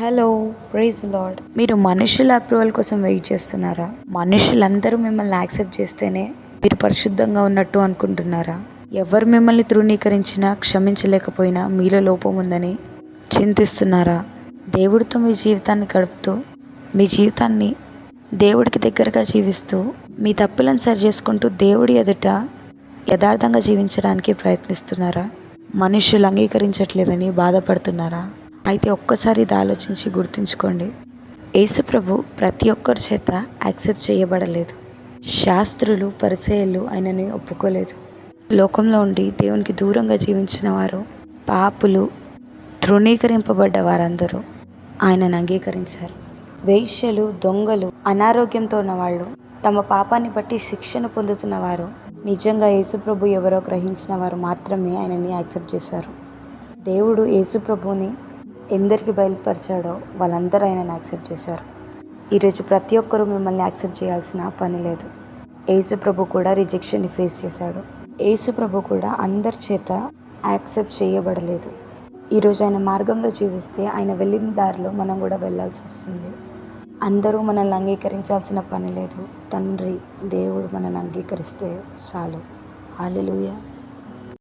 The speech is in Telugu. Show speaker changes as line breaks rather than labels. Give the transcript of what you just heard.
Hello, praise lord. మీరు మనుషుల అప్రూవల్ కోసం వెయిట్ చేస్తున్నారా? మనుషులందరూ మిమ్మల్ని యాక్సెప్ట్ చేస్తేనే మీరు పరిశుద్ధంగా ఉన్నట్టు అనుకుంటున్నారా? ఎవరు మిమ్మల్ని తృణీకరించినా, క్షమించలేకపోయినా మీలో లోపం ఉందని చింతిస్తున్నారా? దేవుడితో మీ జీవితాన్ని గడుపుతూ, మీ జీవితాన్ని దేవుడికి దగ్గరగా జీవిస్తూ, మీ తప్పులను సరి చేసుకుంటూ దేవుడి ఎదుట యథార్థంగా జీవించడానికి ప్రయత్నిస్తున్నారా? మనుషులు అంగీకరించట్లేదని బాధపడుతున్నారా? అయితే ఒక్కసారి ఇది ఆలోచించి గుర్తుంచుకోండి, యేసుప్రభు ప్రతి ఒక్కరి చేత యాక్సెప్ట్ చేయబడలేదు. శాస్త్రులు, పరిసయ్యులు ఆయనని ఒప్పుకోలేదు. లోకంలో ఉండి దేవునికి దూరంగా జీవించిన వారు, పాపులు, తృణీకరింపబడ్డ వారందరూ ఆయనను అంగీకరించారు. వేశ్యలు, దొంగలు, అనారోగ్యంతో ఉన్నవాళ్ళు, తమ పాపాన్ని బట్టి శిక్షను పొందుతున్న వారు, నిజంగా యేసుప్రభు ఎవరో గ్రహించిన వారు మాత్రమే ఆయనని యాక్సెప్ట్ చేశారు. దేవుడు యేసుప్రభుని ఎందరికి బయలుపరిచాడో వాళ్ళందరూ ఆయనను యాక్సెప్ట్ చేశారు. ఈరోజు ప్రతి ఒక్కరూ మిమ్మల్ని యాక్సెప్ట్ చేయాల్సిన పని లేదు. యేసుప్రభు కూడా రిజెక్షన్ని ఫేస్ చేశాడు. యేసుప్రభు కూడా అందరి చేత యాక్సెప్ట్ చేయబడలేదు. ఈరోజు ఆయన మార్గంలో జీవిస్తే ఆయన వెళ్ళిన దారిలో మనం కూడా వెళ్ళాల్సి వస్తుంది. అందరూ మనల్ని అంగీకరించాల్సిన పని లేదు. తండ్రి దేవుడు మనల్ని అంగీకరిస్తే చాలు. హల్లెలూయా.